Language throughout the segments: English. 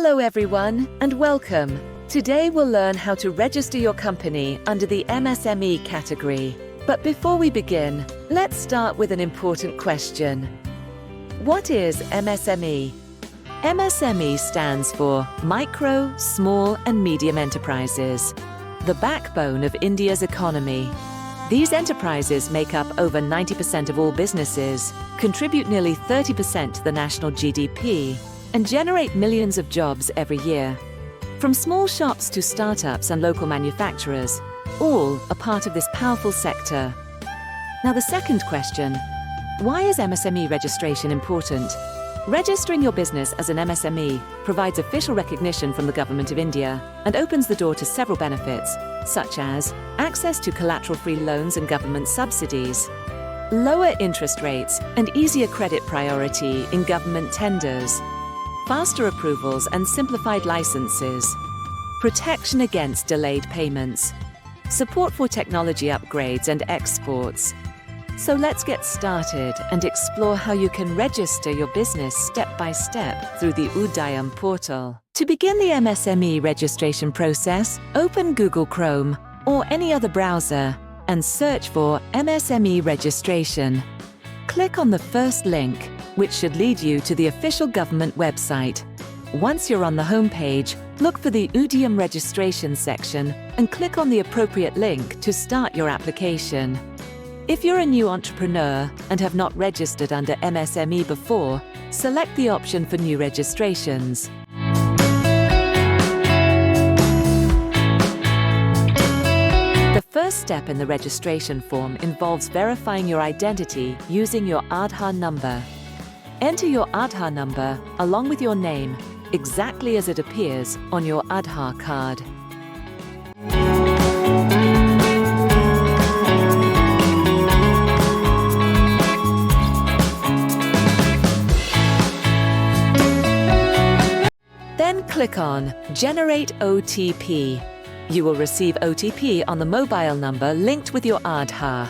Hello everyone and welcome. Today we'll learn how to register your company under the MSME category. But before we begin, let's start with an important question. What is MSME? MSME stands for Micro, Small and Medium Enterprises, the backbone of India's economy. These enterprises make up over 90% of all businesses, contribute nearly 30% to the national GDP, and generate millions of jobs every year. From small shops to startups and local manufacturers, all are part of this powerful sector. Now the second question, why is MSME registration important? Registering your business as an MSME provides official recognition from the Government of India and opens the door to several benefits, such as access to collateral-free loans and government subsidies, lower interest rates and easier credit priority in government tenders, faster approvals and simplified licenses, protection against delayed payments, support for technology upgrades and exports. So let's get started and explore how you can register your business step by step through the Udyam portal. To begin the MSME registration process, open Google Chrome or any other browser and search for MSME registration. Click on the first link, which should lead you to the official government website. Once you're on the home page, look for the Udyam Registration section and click on the appropriate link to start your application. If you're a new entrepreneur and have not registered under MSME before, select the option for new registrations. The first step in the registration form involves verifying your identity using your Aadhaar number. Enter your Aadhaar number along with your name, exactly as it appears on your Aadhaar card. Then click on Generate OTP. You will receive OTP on the mobile number linked with your Aadhaar.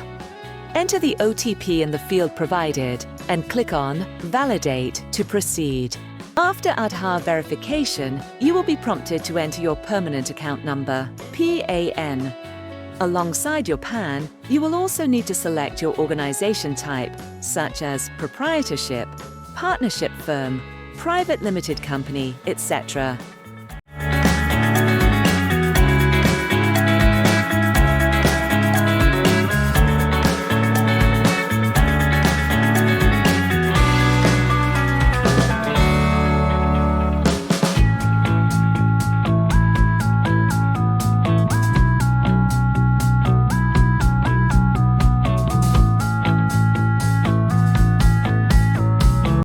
Enter the OTP in the field provided and click on Validate to proceed. After Aadhaar verification, you will be prompted to enter your permanent account number, PAN. Alongside your PAN, you will also need to select your organization type, such as proprietorship, partnership firm, private limited company, etc.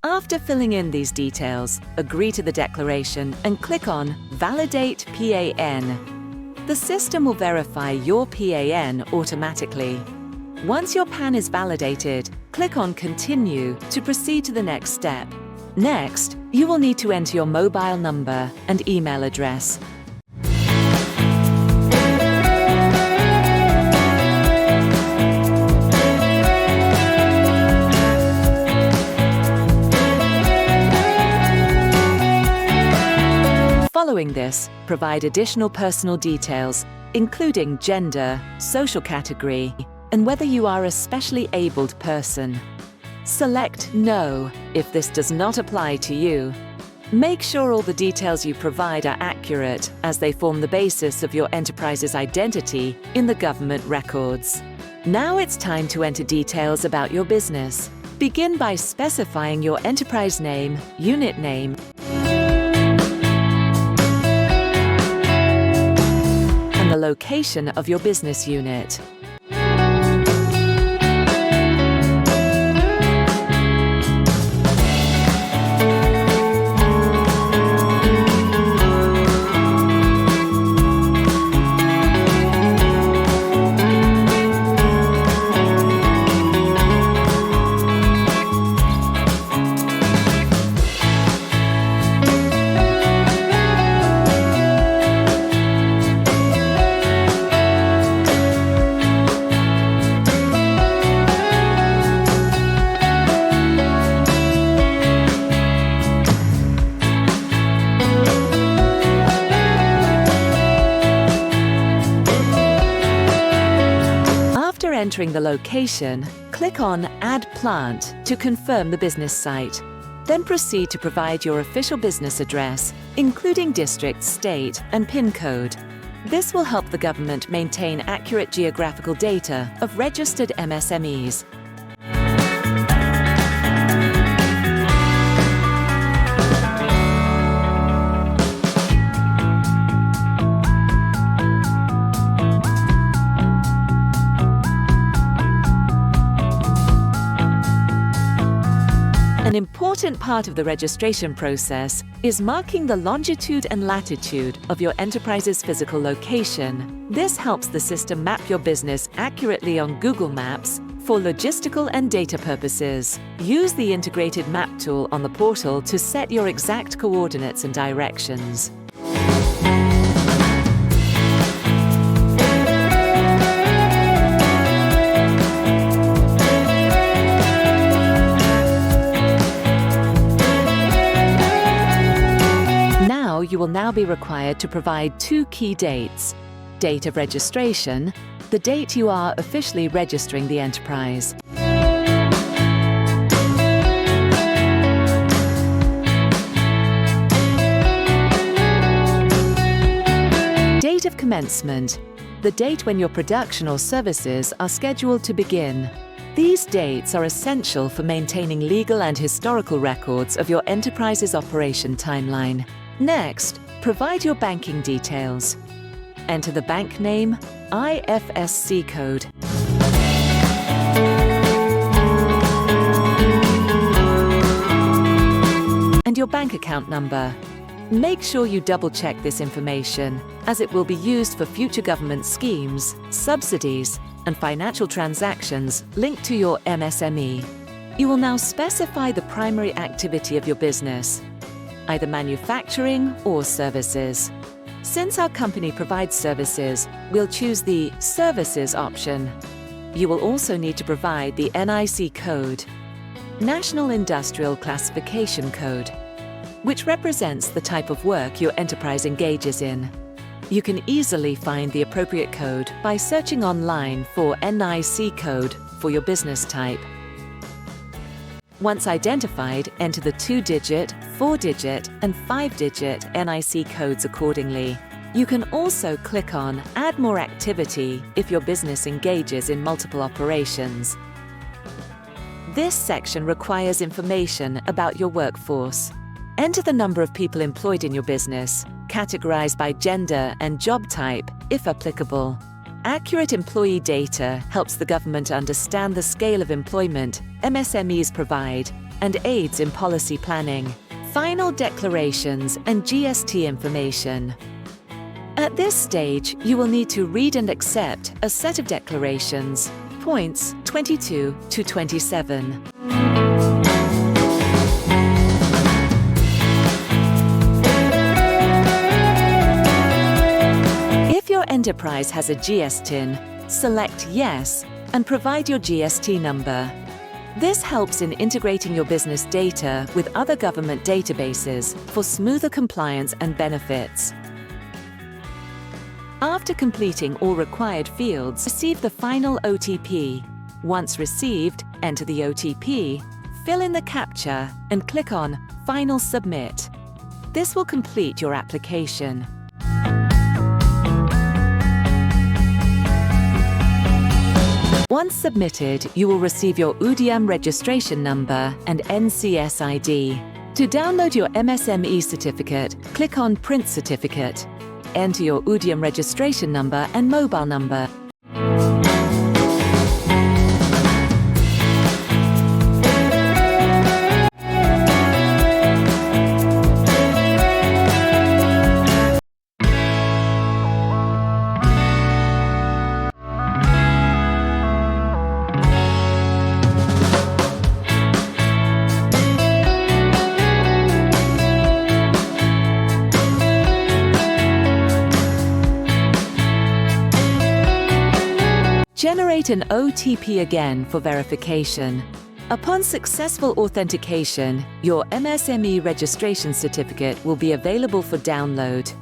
After filling in these details, agree to the declaration and click on Validate PAN. The system will verify your PAN automatically. Once your PAN is validated, click on Continue to proceed to the next step. Next, you will need to enter your mobile number and email address. Following this, provide additional personal details, including gender, social category, and whether you are a specially abled person. Select No if this does not apply to you. Make sure all the details you provide are accurate, as they form the basis of your enterprise's identity in the government records. Now it's time to enter details about your business. Begin by specifying your enterprise name, unit name, the location of your business unit. entering the location, click on Add Plant to confirm the business site. Then proceed to provide your official business address, including district, state, and PIN code. This will help the government maintain accurate geographical data of registered MSMEs. An important part of the registration process is marking the longitude and latitude of your enterprise's physical location. This helps the system map your business accurately on Google Maps for logistical and data purposes. Use the integrated map tool on the portal to set your exact coordinates and directions. You will now be required to provide two key dates: date of registration, the date you are officially registering the enterprise. Date of commencement, the date when your production or services are scheduled to begin. These dates are essential for maintaining legal and historical records of your enterprise's operation timeline. Next, provide your banking details. Enter the bank name, IFSC code. And your bank account number. Make sure you double-check this information, as it will be used for future government schemes, subsidies, and financial transactions linked to your MSME. You will now specify the primary activity of your business, either manufacturing or services. Since our company provides services, we'll choose the Services option. You will also need to provide the NIC code, National Industrial Classification Code, which represents the type of work your enterprise engages in. You can easily find the appropriate code by searching online for NIC code for your business type. Once identified, enter the 2-digit, 4-digit, and 5-digit NIC codes accordingly. You can also click on Add More Activity if your business engages in multiple operations. This section requires information about your workforce. Enter the number of people employed in your business, categorized by gender and job type, if applicable. Accurate employee data helps the government understand the scale of employment MSMEs provide and aids in policy planning. Final declarations and GST information. At this stage, you will need to read and accept a set of declarations, points 22 to 27. If your enterprise has a GSTIN, select Yes and provide your GST number. This helps in integrating your business data with other government databases for smoother compliance and benefits. After completing all required fields, receive the final OTP. Once received, enter the OTP, fill in the CAPTCHA, and click on Final Submit. This will complete your application. Once submitted, you will receive your Udyam registration number and NCS ID. To download your MSME certificate, click on Print Certificate. Enter your Udyam registration number and mobile number. Generate an OTP again for verification. Upon successful authentication, your MSME registration certificate will be available for download.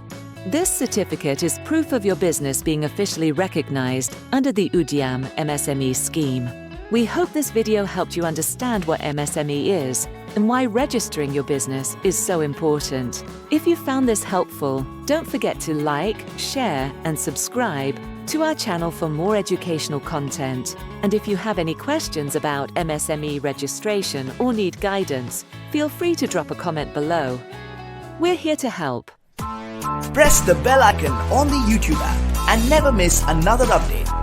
This certificate is proof of your business being officially recognized under the Udyam MSME scheme. We hope this video helped you understand what MSME is and why registering your business is so important. If you found this helpful, don't forget to like, share, and subscribe to our channel for more educational content. And if you have any questions about MSME registration or need guidance, feel free to drop a comment below. We're here to help. Press the bell icon on the YouTube app and never miss another update.